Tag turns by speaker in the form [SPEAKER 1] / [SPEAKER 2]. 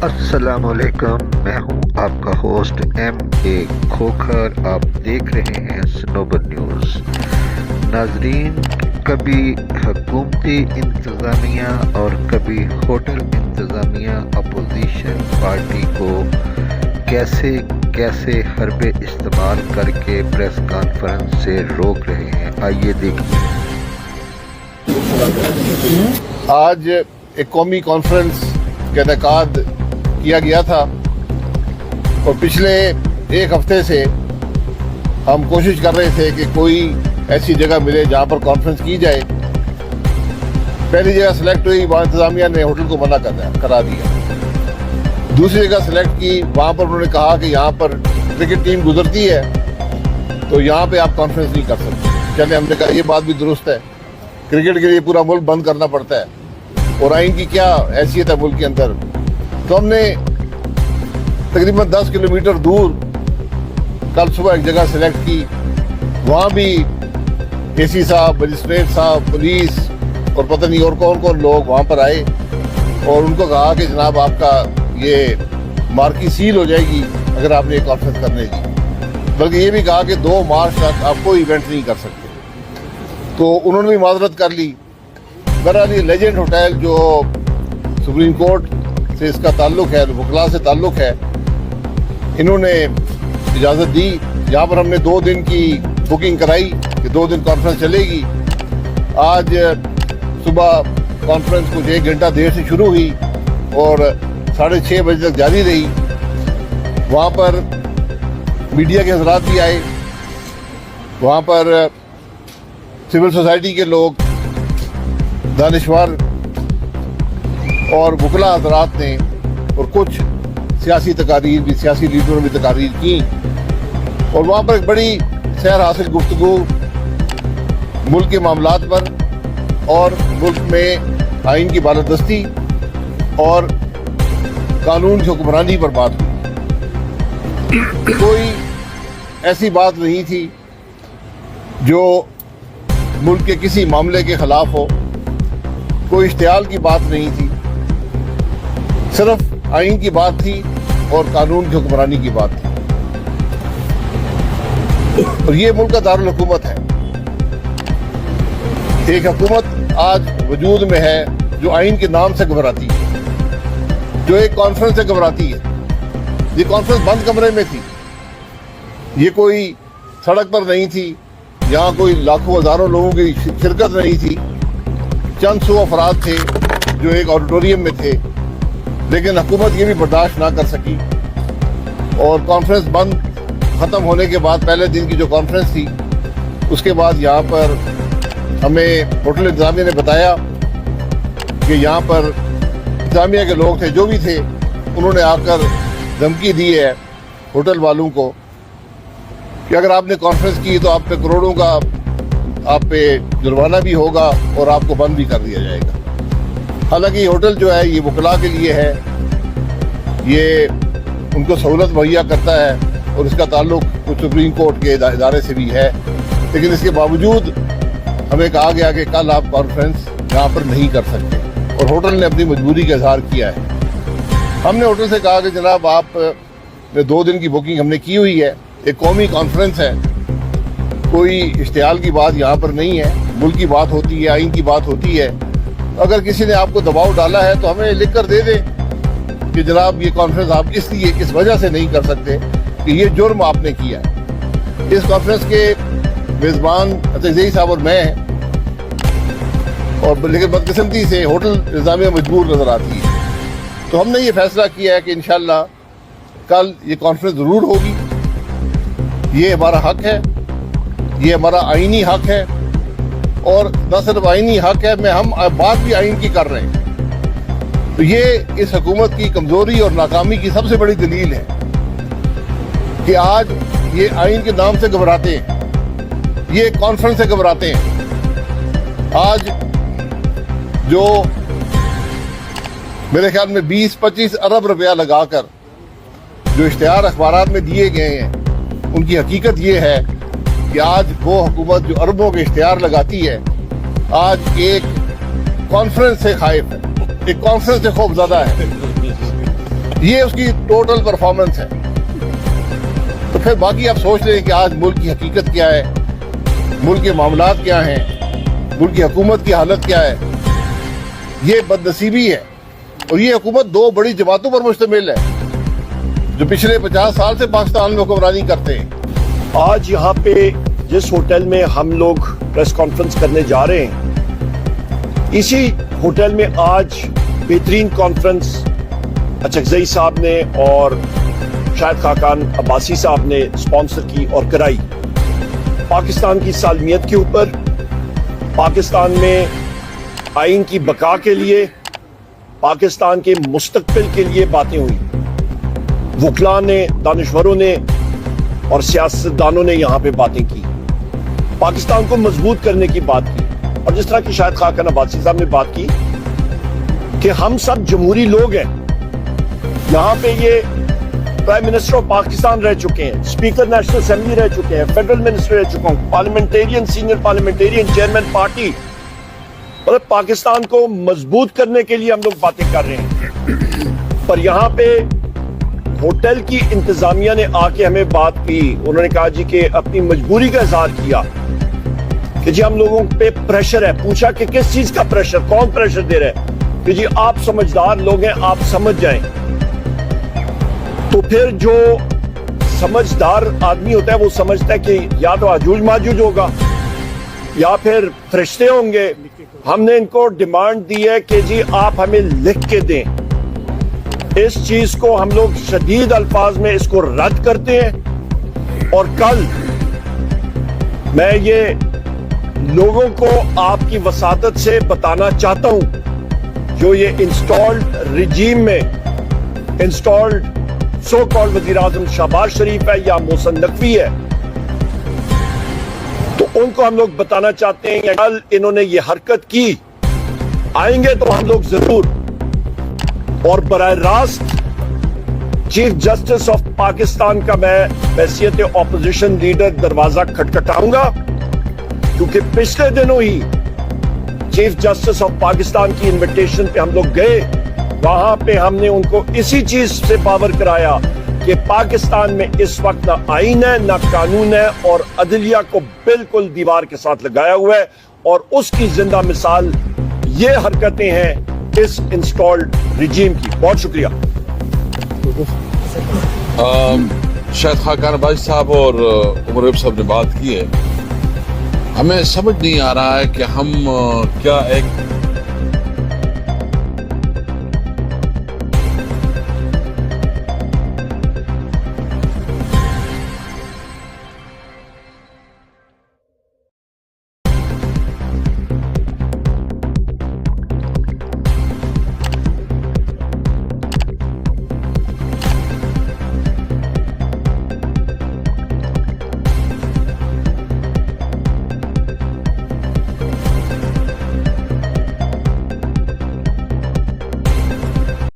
[SPEAKER 1] السلام علیکم، میں ہوں آپ کا ہوسٹ ایم اے کھوکھر۔ آپ دیکھ رہے ہیں سنوبر نیوز۔ ناظرین، کبھی حکومتی انتظامیہ اور کبھی ہوٹل انتظامیہ اپوزیشن پارٹی کو کیسے کیسے حربے استعمال کر کے پریس کانفرنس سے روک رہے ہیں، آئیے دیکھیے۔
[SPEAKER 2] آج ایک قومی کانفرنس کا انعقاد کیا گیا تھا اور پچھلے ایک ہفتے سے ہم کوشش کر رہے تھے کہ کوئی ایسی جگہ ملے جہاں پر کانفرنس کی جائے۔ پہلی جگہ سلیکٹ ہوئی، وہاں انتظامیہ نے ہوٹل کو منع کرا دیا۔ دوسری جگہ سلیکٹ کی، وہاں پر انہوں نے کہا کہ یہاں پر کرکٹ ٹیم گزرتی ہے تو یہاں پہ آپ کانفرنس نہیں کر سکتے۔ چلے، ہم نے کہا یہ بات بھی درست ہے، کرکٹ کے لیے پورا ملک بند کرنا پڑتا ہے اور آئین کی کیا حیثیت ہے ملک کے اندر۔ تو ہم نے تقریباً 10 کلومیٹر دور کل صبح ایک جگہ سلیکٹ کی، وہاں بھی اے سی صاحب، مجسٹریٹ صاحب، پولیس اور پتہ نہیں اور کون کون لوگ وہاں پر آئے اور ان کو کہا کہ جناب آپ کا یہ مارکی سیل ہو جائے گی اگر آپ نے یہ کانفرنس کرنے کی، بلکہ یہ بھی کہا کہ 2 مارچ تک آپ کوئی ایونٹ نہیں کر سکتے۔ تو انہوں نے بھی معذرت کر لی۔ بہرحال یہ لیجنڈ ہوٹل جو سپریم کورٹ سے اس کا تعلق ہے، وکلاء سے تعلق ہے، انہوں نے اجازت دی۔ یہاں پر ہم نے 2 دن کی بکنگ کرائی کہ 2 دن کانفرنس چلے گی۔ آج صبح کانفرنس کچھ 1 گھنٹہ دیر سے شروع ہوئی اور 6:30 بجے تک جاری رہی۔ وہاں پر میڈیا کے حضرات بھی آئے، وہاں پر سول سوسائٹی کے لوگ، دانشور اور وکلاء حضرات نے، اور کچھ سیاسی تقاریر بھی، سیاسی لیڈروں نے بھی تقاریر کی، اور وہاں پر ایک بڑی سیر حاصل گفتگو ملک کے معاملات پر اور ملک میں آئین کی بالادستی اور قانون کی حکمرانی پر بات ہوئی۔ کوئی ایسی بات نہیں تھی جو ملک کے کسی معاملے کے خلاف ہو، کوئی اشتعال کی بات نہیں تھی، صرف آئین کی بات تھی اور قانون کی حکمرانی کی بات تھی۔ اور یہ ملک کا دارالحکومت ہے۔ ایک حکومت آج وجود میں ہے جو آئین کے نام سے گھبراتی ہے، جو ایک کانفرنس سے گھبراتی ہے۔ یہ کانفرنس بند کمرے میں تھی، یہ کوئی سڑک پر نہیں تھی، یہاں کوئی لاکھوں ہزاروں لوگوں کی شرکت نہیں تھی، چند 100 افراد تھے جو ایک آڈیٹوریم میں تھے، لیکن حکومت یہ بھی برداشت نہ کر سکی اور کانفرنس بند ختم ہونے کے بعد پہلے دن کی جو کانفرنس تھی اس کے بعد یہاں پر ہمیں ہوٹل انتظامیہ نے بتایا کہ یہاں پر انتظامیہ کے لوگ تھے جو بھی تھے، انہوں نے آ کر دھمکی دی ہے ہوٹل والوں کو کہ اگر آپ نے کانفرنس کی تو آپ پہ کروڑوں کا آپ پہ جرمانہ بھی ہوگا اور آپ کو بند بھی کر دیا جائے گا۔ حالانکہ یہ ہوٹل جو ہے یہ وکلاء کے لیے ہے، یہ ان کو سہولت مہیا کرتا ہے اور اس کا تعلق کچھ سپریم کورٹ کے ادارے سے بھی ہے، لیکن اس کے باوجود ہمیں کہا گیا کہ کل آپ کانفرنس یہاں پر نہیں کر سکتے اور ہوٹل نے اپنی مجبوری کا اظہار کیا ہے۔ ہم نے ہوٹل سے کہا کہ جناب آپ نے 2 دن کی بکنگ ہم نے کی ہوئی ہے، ایک قومی کانفرنس ہے، کوئی اشتعال کی بات یہاں پر نہیں ہے، ملک کی بات ہوتی ہے، آئین کی بات ہوتی ہے۔ اگر کسی نے آپ کو دباؤ ڈالا ہے تو ہمیں لکھ کر دے دیں کہ جناب یہ کانفرنس آپ اس وجہ سے نہیں کر سکتے کہ یہ جرم آپ نے کیا ہے۔ اس کانفرنس کے میزبان عطیہ صاحب اور میں ہیں، اور لیکن بدقسمتی سے ہوٹل انتظامیہ مجبور نظر آتی ہے۔ تو ہم نے یہ فیصلہ کیا ہے کہ انشاءاللہ کل یہ کانفرنس ضرور ہوگی۔ یہ ہمارا حق ہے، یہ ہمارا آئینی حق ہے، اور نہ صرف آئینی حق ہے، ہم بات بھی آئین کی کر رہے ہیں۔ تو یہ اس حکومت کی کمزوری اور ناکامی کی سب سے بڑی دلیل ہے کہ آج یہ آئین کے نام سے گھبراتے ہیں، یہ کانفرنس سے گھبراتے ہیں۔ آج جو میرے خیال میں 20-25 ارب روپیہ لگا کر جو اشتہار اخبارات میں دیے گئے ہیں، ان کی حقیقت یہ ہے کہ آج وہ حکومت جو اربوں کے اشتہار لگاتی ہے، آج ایک کانفرنس سے خائف ہے، ایک کانفرنس سے خوف زدہ ہے۔ یہ اس کی ٹوٹل پرفارمنس ہے. تو پھر باقی آپ سوچ لیں کہ آج ملک کی حقیقت کیا ہے, ملک کے معاملات کیا ہیں, ملک کی حکومت کی حالت کیا ہے. یہ بدنصیبی ہے, اور یہ حکومت دو بڑی جماعتوں پر مشتمل ہے جو پچھلے 50 سال سے پاکستان میں حکمرانی کرتے ہیں.
[SPEAKER 3] آج یہاں پہ جس ہوٹل میں ہم لوگ پریس کانفرنس کرنے جا رہے ہیں, اسی ہوٹل میں آج بہترین کانفرنس اچکزئی صاحب نے اور شاہد خاقان عباسی صاحب نے سپانسر کی اور کرائی. پاکستان کی سالمیت کے اوپر, پاکستان میں آئین کی بقا کے لیے, پاکستان کے مستقبل کے لیے باتیں ہوئی. وکلاء نے, دانشوروں نے اور سیاستدانوں نے یہاں پہ باتیں کی, پاکستان کو مضبوط کرنے کی بات کی. اور جس طرح کی شاہد خاقان عباسی صاحب نے بات کی کہ ہم سب جمہوری لوگ ہیں. یہاں پہ یہ پرائم منسٹر آف پاکستان رہ چکے ہیں, اسپیکر نیشنل اسمبلی رہ چکے ہیں, فیڈرل منسٹر رہ چکے ہیں, parliamentarian, senior parliamentarian, chairman party. مطلب پاکستان کو مضبوط کرنے کے لیے ہم لوگ باتیں کر رہے ہیں. پر یہاں پہ ہوٹل کی انتظامیہ نے آ کے ہمیں بات کی. انہوں نے کہا جی کہ اپنی مجبوری کا اظہار کیا کہ جی ہم لوگوں پہ پریشر ہے. پوچھا کہ کس چیز کا پریشر, کون پریشر دے رہا ہے؟ کہ جی آپ سمجھدار لوگ ہیں, آپ سمجھ جائیں. تو پھر جو سمجھدار آدمی ہوتا ہے وہ سمجھتا ہے کہ یا تو آجوج ماجوج ہوگا یا پھر فرشتے ہوں گے. ہم نے ان کو ڈیمانڈ دی ہے کہ جی آپ ہمیں لکھ کے دیں. اس چیز کو ہم لوگ شدید الفاظ میں اس کو رد کرتے ہیں. اور کل میں یہ لوگوں کو آپ کی وساطت سے بتانا چاہتا ہوں جو یہ انسٹالڈ رجیم میں انسٹالڈ سو کالڈ وزیر اعظم شہباز شریف ہے یا محسن نقوی ہے, تو ان کو ہم لوگ بتانا چاہتے ہیں کہ کل انہوں نے یہ حرکت کی, آئیں گے تو ہم لوگ ضرور اور براہ راست چیف جسٹس آف پاکستان کا میں بحیثیت اپوزیشن لیڈر دروازہ کھٹکھٹاؤں گا, کیونکہ پچھلے دنوں ہی چیف جسٹس آف پاکستان کی انویٹیشن پہ ہم لوگ گئے. وہاں پہ ہم نے ان کو اسی چیز سے باور کرایا کہ پاکستان میں اس وقت نہ آئین ہے نہ قانون ہے, اور عدلیہ کو بالکل دیوار کے ساتھ لگایا ہوا ہے, اور اس کی زندہ مثال یہ حرکتیں ہیں اس انسٹالڈ رجیم کی. بہت شکریہ.
[SPEAKER 4] شاہد خاقان عباسی صاحب اور عمر ایوب صاحب نے بات کی ہے. ہمیں سمجھ نہیں آ رہا ہے کہ ہم کیا ایک